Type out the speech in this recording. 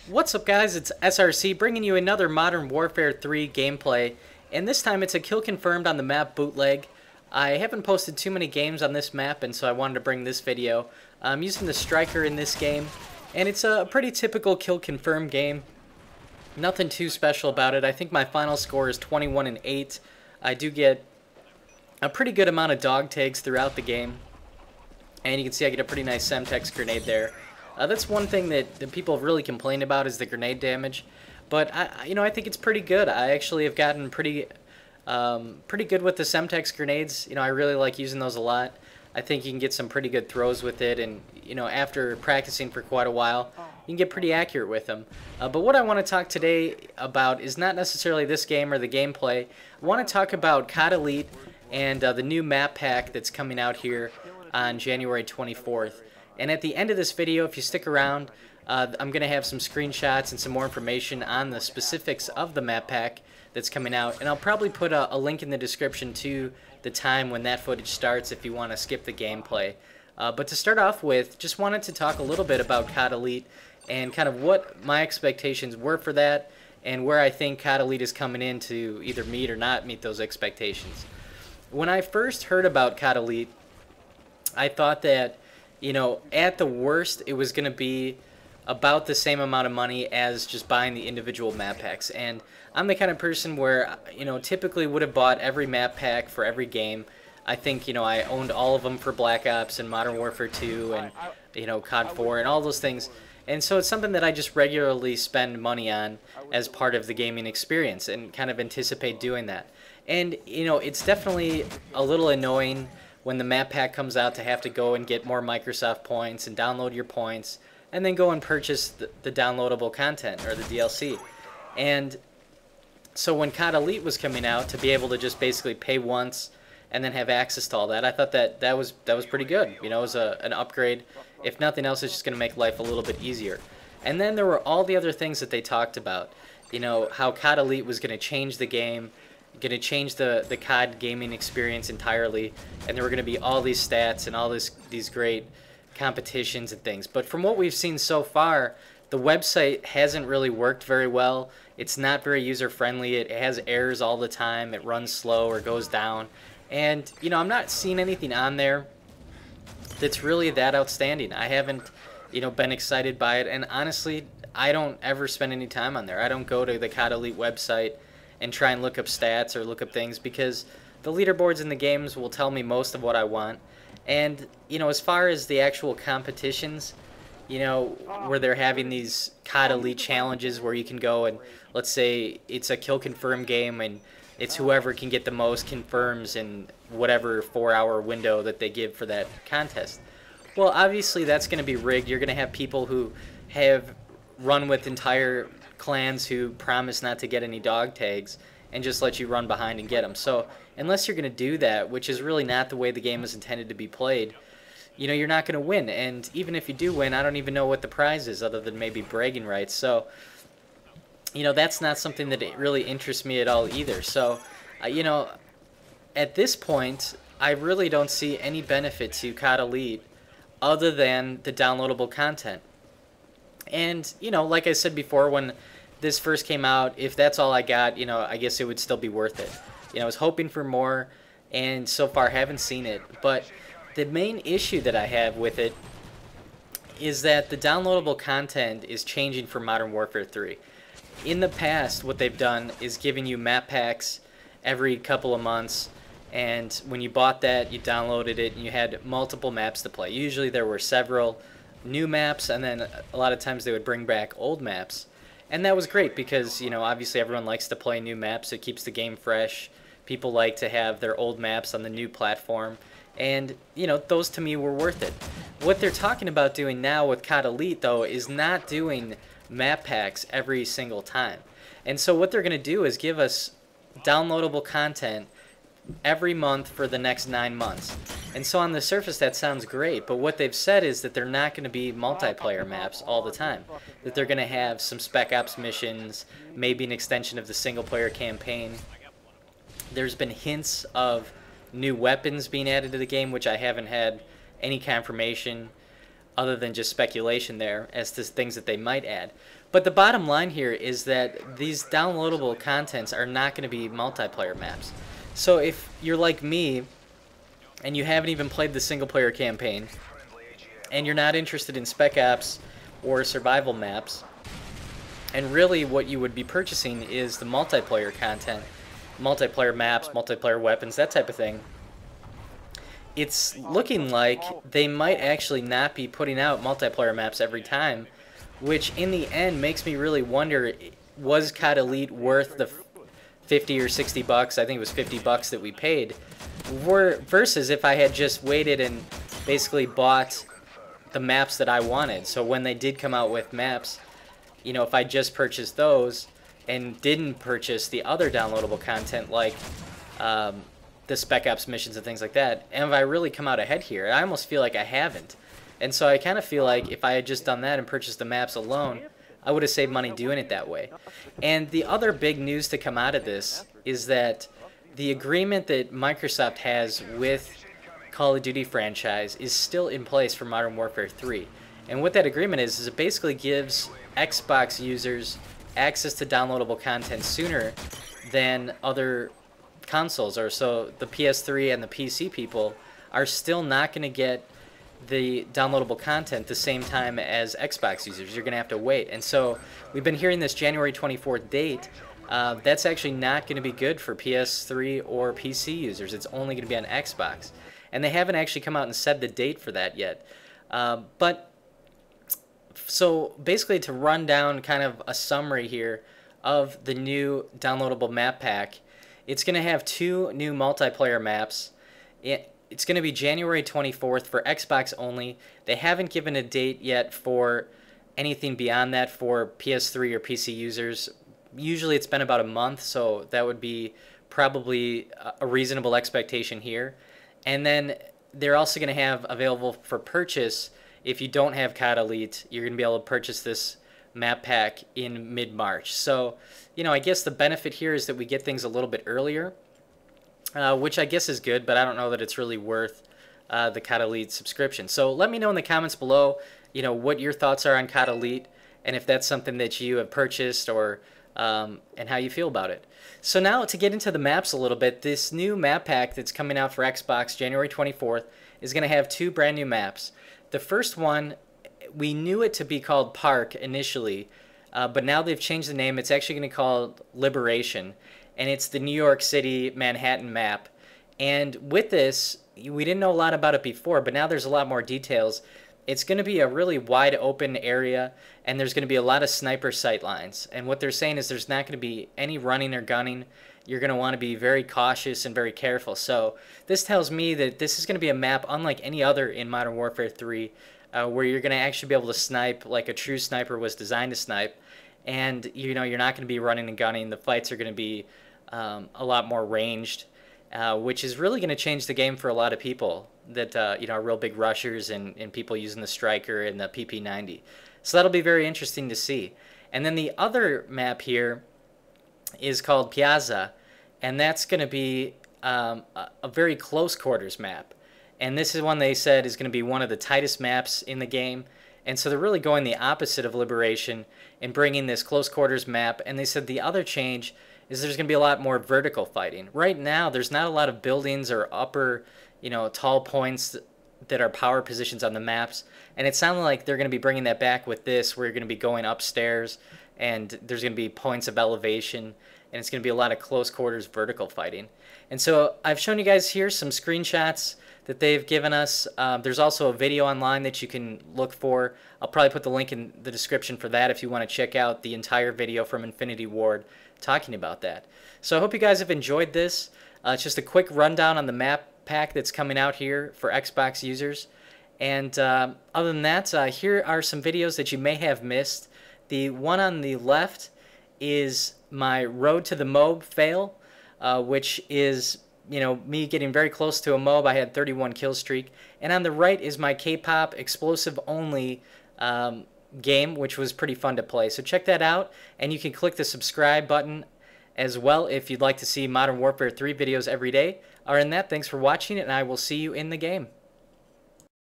What's up guys, it's SRC bringing you another Modern Warfare 3 gameplay, and this time it's a kill confirmed on the map Bootleg. I haven't posted too many games on this map, and so I wanted to bring this video. I'm using the Striker in this game, and it's a pretty typical kill confirmed game. Nothing too special about it. I think my final score is 21-8. I do get a pretty good amount of dog tags throughout the game, and you can see I get a pretty nice Semtex grenade there. That's one thing that people have really complained about is the grenade damage, but I think it's pretty good. I actually have gotten pretty good with the Semtex grenades. I really like using those a lot. I think you can get some pretty good throws with it, and after practicing for quite a while, you can get pretty accurate with them. But what I want to talk today about is not necessarily this game or the gameplay. I want to talk about CoD Elite and the new map pack that's coming out here on January 24th. And at the end of this video, if you stick around, I'm going to have some screenshots and some more information on the specifics of the map pack that's coming out. And I'll probably put a link in the description to the time when that footage starts if you want to skip the gameplay. But to start off with, just wanted to talk a little bit about CoD Elite and kind of what my expectations were for that and where I think CoD Elite is coming in to either meet or not meet those expectations. When I first heard about CoD Elite, I thought that at the worst, it was going to be about the same amount of money as just buying the individual map packs. And I'm the kind of person where, typically would have bought every map pack for every game. I think, I owned all of them for Black Ops and Modern Warfare 2 and, COD 4 and all those things. And so it's something that I just regularly spend money on as part of the gaming experience and kind of anticipate doing that. And, it's definitely a little annoying when the map pack comes out to have to go and get more Microsoft points and download your points and then go and purchase the downloadable content or the DLC. And so when CoD Elite was coming out, to be able to just basically pay once and then have access to all that, I thought that was pretty good. It was an upgrade. If nothing else, it's just going to make life a little bit easier. And then there were all the other things that they talked about. How CoD Elite was going to change the game, going to change the COD gaming experience entirely, and there were going to be all these stats and all these great competitions and things. But from what we've seen so far, the website hasn't really worked very well. It's not very user-friendly. It has errors all the time. It runs slow or goes down. And, I'm not seeing anything on there that's really that outstanding. I haven't, been excited by it. And honestly, I don't ever spend any time on there. I don't go to the CoD Elite website and try and look up stats or look up things because the leaderboards in the games will tell me most of what I want. And, as far as the actual competitions, where they're having these CoD Elite challenges where you can go and, let's say it's a kill confirm game and it's whoever can get the most confirms in whatever 4-hour window that they give for that contest. Well, obviously that's going to be rigged. You're going to have people who have run with entire clans who promise not to get any dog tags and just let you run behind and get them. So unless you're going to do that, which is really not the way the game is intended to be played, you're not going to win. And even if you do win, I don't even know what the prize is other than maybe bragging rights. So that's not something that really interests me at all either. So at this point, I really don't see any benefit to CoD Elite other than the downloadable content. And, like I said before, when this first came out, if that's all I got, I guess it would still be worth it. I was hoping for more, and so far haven't seen it. But the main issue that I have with it is that the downloadable content is changing for Modern Warfare 3. In the past, what they've done is giving you map packs every couple of months, and when you bought that, you downloaded it, and you had multiple maps to play. Usually there were several new maps, and then a lot of times they would bring back old maps. And that was great because, obviously everyone likes to play new maps. It keeps the game fresh. People like to have their old maps on the new platform. And, those to me were worth it. What they're talking about doing now with CoD Elite, though, is not doing map packs every single time. And so what they're going to do is give us downloadable content every month for the next 9 months. And so on the surface that sounds great, but what they've said is that they're not going to be multiplayer maps all the time. That they're going to have some Spec Ops missions, maybe an extension of the single player campaign. There's been hints of new weapons being added to the game, which I haven't had any confirmation. other than just speculation there as to things that they might add. But the bottom line here is that these downloadable contents are not going to be multiplayer maps. So if you're like me and you haven't even played the single player campaign and you're not interested in Spec Ops or survival maps, and really what you would be purchasing is the multiplayer content, multiplayer maps, multiplayer weapons, that type of thing, it's looking like they might actually not be putting out multiplayer maps every time, which in the end makes me really wonder, was CoD Elite worth the 50 or 60 bucks, I think it was 50 bucks that we paid, versus if I had just waited and basically bought the maps that I wanted. So when they did come out with maps, you know, if I just purchased those and didn't purchase the other downloadable content like the Spec Ops missions and things like that, and if I really come out ahead here, I almost feel like I haven't. And so I kind of feel like if I had just done that and purchased the maps alone, I would have saved money doing it that way. And the other big news to come out of this is that the agreement that Microsoft has with Call of Duty franchise is still in place for Modern Warfare 3. And what that agreement is it basically gives Xbox users access to downloadable content sooner than other consoles, or so the PS3 and the PC people are still not going to get the downloadable content the same time as Xbox users. You're going to have to wait. And so we've been hearing this January 24th date. That's actually not going to be good for PS3 or PC users. It's only going to be on Xbox. And they haven't actually come out and said the date for that yet. But so basically, to run down kind of a summary here of the new downloadable map pack, it's going to have 2 new multiplayer maps. It's going to be January 24th for Xbox only. They haven't given a date yet for anything beyond that for PS3 or PC users. Usually it's been about a month, so that would be probably a reasonable expectation here. And then they're also going to have available for purchase, if you don't have CoD Elite, you're going to be able to purchase this map pack in mid-March. So, you know, I guess the benefit here is that we get things a little bit earlier, which I guess is good, but I don't know that it's really worth the CoD Elite subscription. So let me know in the comments below, you know, what your thoughts are on CoD Elite, and if that's something that you have purchased, or and how you feel about it. So now to get into the maps a little bit, this new map pack that's coming out for Xbox January 24th is going to have 2 brand new maps. The first one, we knew it to be called Park initially, but now they've changed the name. It's actually going to be called Liberation, and it's the New York City Manhattan map. And with this, we didn't know a lot about it before, but now there's a lot more details. It's going to be a really wide open area, and there's going to be a lot of sniper sight lines. And what they're saying is there's not going to be any running or gunning. You're going to want to be very cautious and very careful. So this tells me that this is going to be a map unlike any other in Modern Warfare 3, where you're going to actually be able to snipe like a true sniper was designed to snipe. And, you know, you're not going to be running and gunning. The fights are going to be a lot more ranged, which is really going to change the game for a lot of people that, you know, are real big rushers and people using the Striker and the PP90. So that'll be very interesting to see. And then the other map here is called Piazza, and that's going to be a very close quarters map. And this is one they said is going to be one of the tightest maps in the game. And so they're really going the opposite of Liberation and bringing this close quarters map. And they said the other change is there's going to be a lot more vertical fighting. Right now, there's not a lot of buildings or upper, you know, tall points that are power positions on the maps. And it sounded like they're going to be bringing that back with this, where you're going to be going upstairs, and there's going to be points of elevation, and it's going to be a lot of close quarters vertical fighting. And so I've shown you guys here some screenshots that they've given us. There's also a video online that you can look for. I'll probably put the link in the description for that if you want to check out the entire video from Infinity Ward talking about that. So I hope you guys have enjoyed this. It's just a quick rundown on the map pack that's coming out here for Xbox users. And other than that, here are some videos that you may have missed. The one on the left is my Road to the m.o.a.b fail, which is, you know, me getting very close to a m.o.a.b. I had 31 kill streak. And on the right is my K-pop explosive only game, which was pretty fun to play. So check that out, and you can click the subscribe button as well if you'd like to see Modern Warfare 3 videos every day. Other than that, thanks for watching, and I will see you in the game.